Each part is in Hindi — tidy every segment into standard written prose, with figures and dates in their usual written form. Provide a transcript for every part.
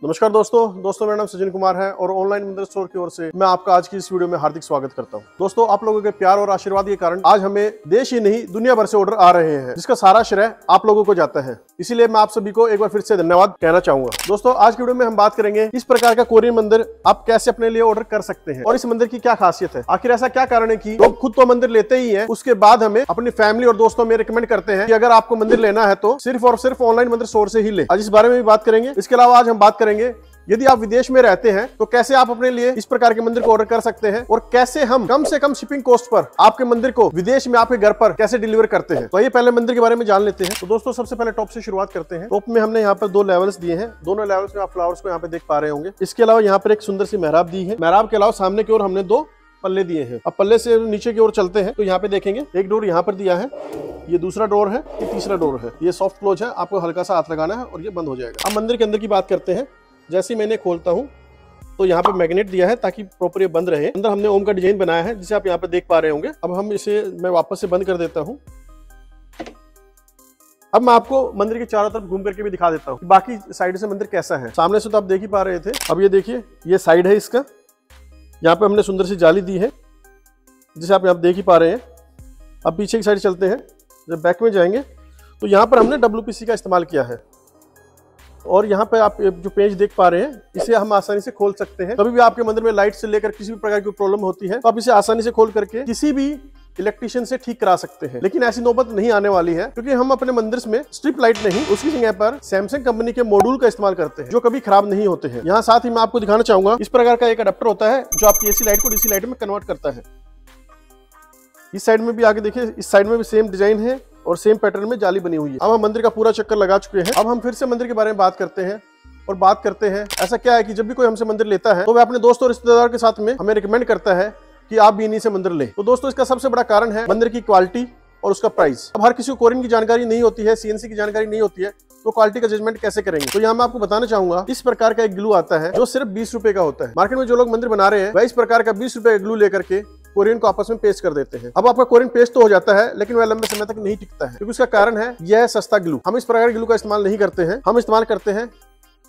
नमस्कार दोस्तों मेरा नाम सचिन कुमार है और ऑनलाइन मंदिर स्टोर की ओर से मैं आपका आज की इस वीडियो में हार्दिक स्वागत करता हूं। दोस्तों, आप लोगों के प्यार और आशीर्वाद के कारण आज हमें देश ही नहीं दुनिया भर से ऑर्डर आ रहे हैं, जिसका सारा श्रेय आप लोगों को जाता है। इसीलिए मैं आप सभी को एक बार फिर से धन्यवाद कहना चाहूंगा। दोस्तों, आज की वीडियो में हम बात करेंगे इस प्रकार का कोरियन मंदिर आप कैसे अपने लिए ऑर्डर कर सकते हैं और इस मंदिर की क्या खासियत है। आखिर ऐसा क्या कारण है कि लोग खुद तो मंदिर लेते ही है, उसके बाद हमें अपनी फैमिली और दोस्तों में रिकमेंड करते हैं कि अगर आपको मंदिर लेना है तो सिर्फ और सिर्फ ऑनलाइन मंदिर स्टोर से ही ले। आज इस बारे में भी बात करेंगे। इसके अलावा आज हम बात करेंगे यदि आप विदेश में रहते हैं तो कैसे आप अपने लिए इस प्रकार के मंदिर को ऑर्डर कर सकते हैं और कैसे हम कम से कम शिपिंग कॉस्ट पर आपके मंदिर को विदेश में आपके घर पर कैसे डिलीवर करते हैं। तो ये पहले मंदिर के बारे में जान लेते हैं। तो दोस्तों, सबसे पहले टॉप से शुरुआत करते हैं। टॉप में हमने यहाँ पर 2 लेवल्स दिए हैं। दोनों लेवल्स में आप फ्लावर्स को यहाँ पे देख पा रहे होंगे। इसके अलावा यहाँ पर एक सुंदर सी मेहराब दी है। मेहराब के अलावा सामने की ओर हमने 2 पल्ले दिए हैं। अब पल्ले से नीचे की ओर चलते हैं तो यहाँ पे देखेंगे एक डोर यहाँ पर दिया है, ये दूसरा डोर है, ये तीसरा डोर है। ये सॉफ्ट क्लोज है, आपको हल्का सा हाथ लगाना है और ये बंद हो जाएगा। अब मंदिर के अंदर की बात करते हैं। जैसे ही मैंने खोलता हूँ तो यहाँ पे मैग्नेट दिया है ताकि प्रॉपर ये बंद रहे। अंदर हमने ओम का डिजाइन बनाया है जिसे आप यहाँ पे देख पा रहे होंगे। अब हम इसे मैं वापस से बंद कर देता हूँ। अब मैं आपको मंदिर के चारों तरफ घूम करके भी दिखा देता हूँ कि बाकी साइड से मंदिर कैसा है। सामने से तो आप देख ही पा रहे थे। अब ये देखिए, ये साइड है इसका। यहाँ पे हमने सुंदर सी जाली दी है जिसे आप यहाँ देख ही पा रहे हैं। अब पीछे की साइड चलते हैं। जब बैक में जाएंगे तो यहाँ पर हमने WPC का इस्तेमाल किया है और यहाँ पे आप जो पेज देख पा रहे हैं इसे हम आसानी से खोल सकते हैं। कभी भी आपके मंदिर में लाइट से लेकर किसी भी प्रकार की प्रॉब्लम होती है तो आप इसे आसानी से खोल करके किसी भी इलेक्ट्रिशियन से ठीक करा सकते हैं। लेकिन ऐसी नौबत नहीं आने वाली है क्योंकि हम अपने मंदिर में स्ट्रिप लाइट नहीं, उसकी जगह पर सैमसंग कंपनी के मॉड्यूल का इस्तेमाल करते हैं जो कभी खराब नहीं होते हैं। यहाँ साथ ही मैं आपको दिखाना चाहूंगा, इस प्रकार का एक अडेप्टर होता है जो आपकी AC लाइट को DC लाइट में कन्वर्ट करता है। इस साइड में भी आगे देखिए, इस साइड में भी सेम डिजाइन है और सेम पैटर्न में जाली बनी हुई है। अब हम मंदिर का पूरा चक्कर लगा चुके हैं। अब हम फिर से मंदिर के बारे में बात करते हैं और बात करते हैं ऐसा क्या है कि जब भी कोई हमसे मंदिर लेता है तो वह अपने दोस्तों और रिश्तेदार के साथ में हमें रिकमेंड करता है कि आप भी इन्हीं से मंदिर लें। तो दोस्तों, इसका सबसे बड़ा कारण है मंदिर की क्वालिटी और उसका प्राइस। अब हर किसी को कोरियन की जानकारी नहीं होती है, CNC की जानकारी नहीं होती है, तो क्वालिटी का जजमेंट कैसे करेंगे। तो यहाँ मैं आपको बताना चाहूंगा, इस प्रकार का एक ग्लू आता है जो सिर्फ 20 रुपए का होता है। मार्केट में जो लोग मंदिर बना रहे हैं वह इस प्रकार का 20 रुपए का ग्लू लेकर के कोरियन को आपस में पेस्ट कर देते हैं। अब आपका कोरियन पेस्ट तो हो जाता है लेकिन वह लंबे समय तक नहीं टिकता है क्योंकि उसका कारण है यह सस्ता ग्लू। हम इस प्रकार के ग्लू का इस्तेमाल नहीं करते हैं, हम इस्तेमाल करते हैं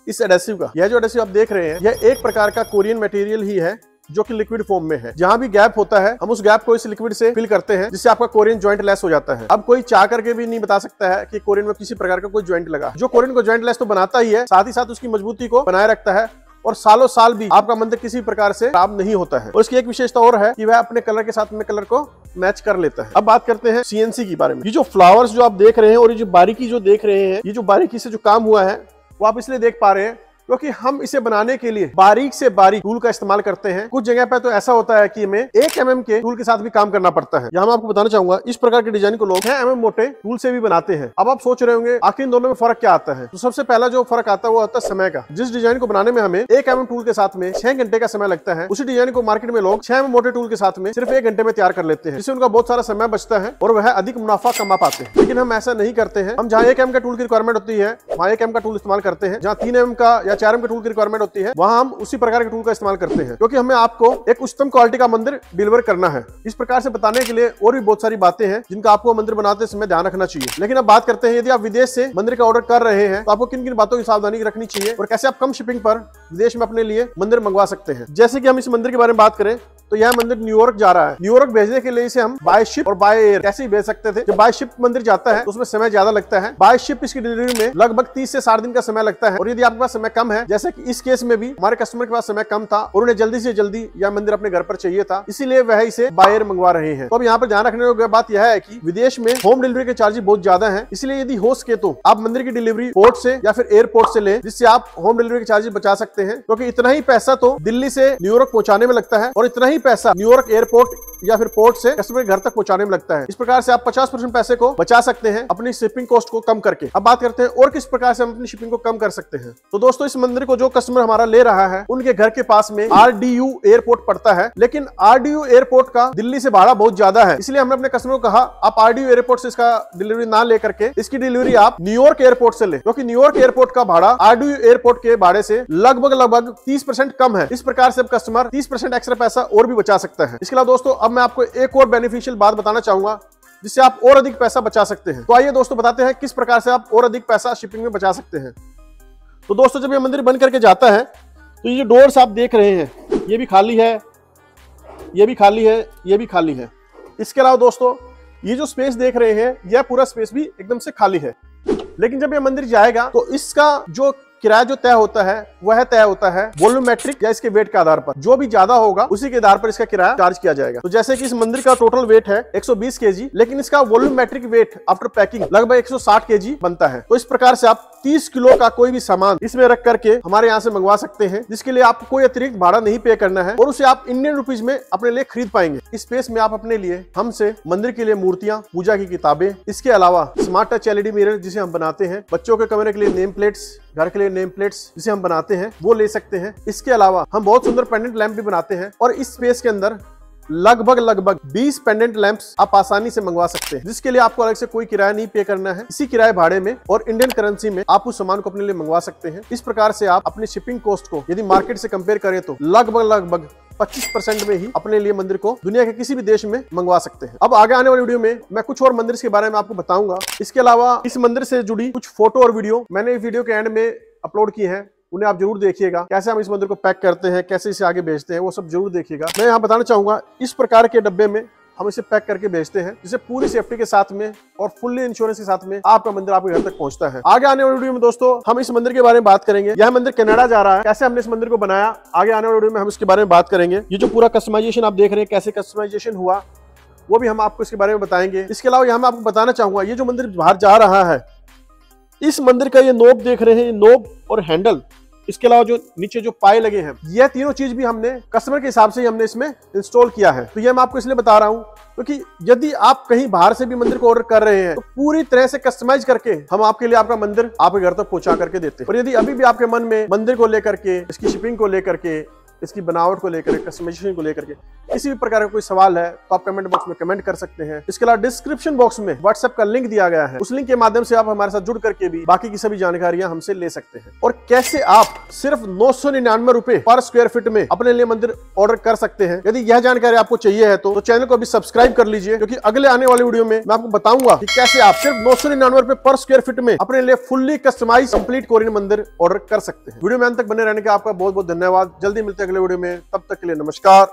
इस एडेसिव का। यह जो एडेसिव आप देख रहे हैं यह एक प्रकार का कोरियन मटेरियल ही है जो कि लिक्विड फॉर्म में है। जहां भी गैप होता है हम उस गैप को इस लिक्विड से फिल करते हैं जिससे आपका कोरियन जॉइंट लेस हो जाता है। अब कोई चाह करके भी नहीं बता सकता है कि कोरियन में किसी प्रकार का कोई जॉइंट लगा। जो कोरियन को जॉइंट लेस तो बनाता ही है, साथ ही साथ उसकी मजबूती को बनाए रखता है और सालों साल भी आपका मंदिर किसी प्रकार से खराब नहीं होता है। और इसकी एक विशेषता और है कि वह अपने कलर के साथ में कलर को मैच कर लेता है। अब बात करते हैं CNC के बारे में। ये जो फ्लावर्स जो आप देख रहे हैं और ये जो बारीकी जो देख रहे हैं, ये जो बारीकी से जो काम हुआ है वो आप इसलिए देख पा रहे हैं क्योंकि हम इसे बनाने के लिए बारीक से बारीक टूल का इस्तेमाल करते हैं। कुछ जगह पे तो ऐसा होता है कि हमें 1 mm के टूल के साथ भी काम करना पड़ता है। यहाँ मैं आपको बताना चाहूंगा, इस प्रकार के डिजाइन को लोग 6 mm मोटे टूल से भी बनाते हैं। अब आप सोच रहे होंगे आखिर इन दोनों में फर्क क्या आता है। तो सबसे पहला जो फर्क आता है वो आता है समय का। जिस डिजाइन को बनाने में हमें 1 mm टूल के साथ में 6 घंटे का समय लगता है, उसी डिजाइन को मार्केट में लोग 6 mm मोटे टूल के साथ में सिर्फ 1 घंटे में तैयार कर लेते हैं, जिससे उनका बहुत सारा समय बचता है और वह अधिक मुनाफा कमा पाते हैं। लेकिन हम ऐसा नहीं करते हैं। हम जहाँ 1 mm का टूल की रिक्वायरमेंट होती है वहाँ 1 mm का टूल इस्तेमाल करते हैं। जहाँ 3 mm का या 4 mm का टूल की रिक्वायरमेंट होती है वहां हम उसी प्रकार के टूल का इस्तेमाल करते हैं क्योंकि हमें आपको एक उच्चतम क्वालिटी का मंदिर डिलीवर करना है। इस प्रकार से बताने के लिए और भी बहुत सारी बातें हैं जिनका आपको मंदिर बनाते समय ध्यान रखना चाहिए। लेकिन अब बात करते हैं, यदि आप विदेश से मंदिर का ऑर्डर कर रहे हैं तो आपको किन किन बातों की सावधानी रखनी चाहिए और कैसे आप कम शिपिंग पर विदेश में अपने लिए मंदिर मंगवा सकते हैं। जैसे कि हम इस मंदिर के बारे में बात करें तो यह मंदिर न्यूयॉर्क जा रहा है। न्यूयॉर्क भेजने के लिए इसे हम बाय शिप और बाय एयर कैसे ही भेज सकते थे। जब बाय शिप मंदिर जाता है तो उसमें समय ज्यादा लगता है। बाय शिप इसकी डिलीवरी में लगभग 30 से 60 दिन का समय लगता है। और यदि आपके पास समय कम है, जैसे कि इस केस में भी हमारे कस्टमर के पास समय कम था और उन्हें जल्दी से जल्दी यह मंदिर अपने घर पर चाहिए था, इसीलिए वह इसे बाय एयर मंगवा रहे हैं। तो अब यहाँ पर ध्यान रखने की बात यह है कि विदेश में होम डिलीवरी के चार्जेस बहुत ज्यादा है, इसलिए यदि हो सके तो आप मंदिर की डिलीवरी पोर्ट से या फिर एयरपोर्ट से ले, जिससे आप होम डिलीवरी के चार्जेस बचा सकते हैं। क्योंकि इतना ही पैसा तो दिल्ली से न्यूयॉर्क पहुंचाने में लगता है और इतना ही पैसा न्यूयॉर्क एयरपोर्ट या फिर पोर्ट से कस्टमर के घर तक पहुंचाने में लगता है। इस प्रकार से आप 50% पैसे को बचा सकते हैं अपनी शिपिंग कॉस्ट को कम करके। अब बात करते हैं और किस प्रकार से हम अपनी शिपिंग को कम कर सकते हैं। तो दोस्तों, इस मंदिर को जो कस्टमर हमारा ले रहा है उनके घर के पास में RDU एयरपोर्ट पड़ता है, लेकिन RDU एयरपोर्ट का दिल्ली से भाड़ा बहुत ज्यादा है। इसलिए हमने अपने कस्टमर को कहा आप RDU एयरपोर्ट से इसका डिलीवरी ना लेकर के इसकी डिलीवरी आप न्यूयॉर्क एयरपोर्ट से ले, क्योंकि न्यूयॉर्क एयरपोर्ट का भाड़ा RDU एयरपोर्ट के भाड़े से लगभग 30% कम है। इस प्रकार से कस्टमर 30% एक्स्ट्रा पैसा और भी बचा सकता है। इसके अलावा दोस्तों, अब मैं आपको एक और बेनिफिशियल बात बताना चाहूंगा जिससे आप और अधिक पैसा बचा सकते हैं। तो आइए दोस्तों बताते हैं किस प्रकार से आप और अधिक पैसा शिपिंग में बचा सकते हैं। तो दोस्तों जब ये मंदिर बंद करके जाता है तो ये जो डोर्स आप देख रहे हैं ये भी खाली है, ये भी खाली है, ये भी खाली है। इसके अलावा दोस्तों ये जो स्पेस देख रहे हैं यह पूरा स्पेस भी एकदम से खाली है। लेकिन जब ये मंदिर जाएगा तो इसका जो किराया जो तय होता है वह तय होता है वॉल्यूमेट्रिक या इसके वेट के आधार पर। जो भी ज्यादा होगा उसी के आधार पर इसका किराया चार्ज किया जाएगा। तो जैसे कि इस मंदिर का टोटल वेट है 120 केजी, लेकिन इसका वॉल्यूमेट्रिक वेट आफ्टर पैकिंग लगभग 160 केजी बनता है। तो इस प्रकार से आप 30 किलो का कोई भी सामान इसमें रख करके हमारे यहाँ से मंगवा सकते हैं, जिसके लिए आपको कोई अतिरिक्त भाड़ा नहीं पे करना है और उसे आप इंडियन रुपीज में अपने लिए खरीद पाएंगे। इस स्पेस में आप अपने लिए हमसे मंदिर के लिए मूर्तियां, पूजा की किताबें, इसके अलावा स्मार्ट टच LED मिरर जिसे हम बनाते हैं, बच्चों के कमरे के लिए नेम प्लेट्स, घर के लिए नेम प्लेट्स जिसे हम बनाते हैं वो ले सकते हैं। इसके अलावा हम बहुत सुंदर पेंडेंट लैंप भी बनाते हैं और इस स्पेस के अंदर लगभग 20 पेंडेंट लैंप्स आप आसानी से मंगवा सकते हैं, जिसके लिए आपको अलग से कोई किराया नहीं पे करना है। इसी किराए भाड़े में और इंडियन करेंसी में आप उस सामान को अपने लिए मंगवा सकते हैं। इस प्रकार से आप अपनी शिपिंग कॉस्ट को यदि मार्केट से कंपेयर करें तो लगभग 25% में ही अपने लिए मंदिर को दुनिया के किसी भी देश में मंगवा सकते हैं। अब आगे आने वाली वीडियो में मैं कुछ और मंदिर के बारे में आपको बताऊंगा। इसके अलावा इस मंदिर से जुड़ी कुछ फोटो और वीडियो मैंने इस वीडियो के एंड में अपलोड किए हैं, उन्हें आप जरूर देखिएगा। कैसे हम इस मंदिर को पैक करते हैं, कैसे इसे आगे भेजते हैं, वो सब जरूर देखिएगा। मैं यहाँ बताना चाहूंगा इस प्रकार के डब्बे में हम इसे पैक करके भेजते हैं, जिसे पूरी सेफ्टी के साथ में और फुल्ली इंश्योरेंस के साथ में आपका मंदिर आपके घर तक पहुंचता है। आगे आने वाली वीडियो में दोस्तों हम इस मंदिर के बारे में बात करेंगे। यह मंदिर कनाडा जा रहा है, कैसे हमने इस मंदिर को बनाया, आगे आने वाली वीडियो में हम इसके बारे में बात करेंगे। ये जो पूरा कस्टमाइजेशन आप देख रहे हैं, कैसे कस्टमाइजेशन हुआ वो भी हम आपको इसके बारे में बताएंगे। इसके अलावा यहाँ मैं आपको बताना चाहूंगा ये जो मंदिर बाहर जा रहा है, इस मंदिर का ये नोब देख रहे हैं, ये नोब और हैंडल, इसके अलावा जो नीचे जो पाए लगे हैं, यह तीनों चीज भी हमने कस्टमर के हिसाब से ही हमने इसमें इंस्टॉल किया है। तो यह मैं आपको इसलिए बता रहा हूं क्योंकि यदि आप कहीं बाहर से भी मंदिर को ऑर्डर कर रहे हैं तो पूरी तरह से कस्टमाइज करके हम आपके लिए आपका मंदिर आपके घर तक पहुंचा करके देते हैं। और यदि अभी भी आपके मन में मंदिर को लेकर के, इसकी शिपिंग को लेकर के, इसकी बनावट को लेकर, कस्टमाइजेशन को लेकर के किसी भी प्रकार का कोई सवाल है तो आप कमेंट बॉक्स में कमेंट कर सकते हैं। इसके अलावा डिस्क्रिप्शन बॉक्स में व्हाट्सएप का लिंक दिया गया है, उस लिंक के माध्यम से आप हमारे साथ जुड़ करके भी बाकी की सभी जानकारियां हमसे ले सकते हैं। और कैसे आप सिर्फ 999 रुपए पर स्क्वायर फीट में अपने लिए मंदिर ऑर्डर कर सकते हैं, यदि यह जानकारी आपको चाहिए है तो चैनल को अभी सब्सक्राइब कर लीजिए, क्योंकि अगले आने वाली वीडियो में मैं आपको बताऊंगा कि कैसे आप सिर्फ 999 रुपए पर स्क्वायर फीट में अपने लिए फुल्ली कस्टमाइज कंप्लीट कोरियन मंदिर ऑर्डर कर सकते हैं। वीडियो में अंत तक बने रहने का आपका बहुत बहुत धन्यवाद। जल्दी मिलते हैं अगले वीडियो में, तब तक के लिए नमस्कार।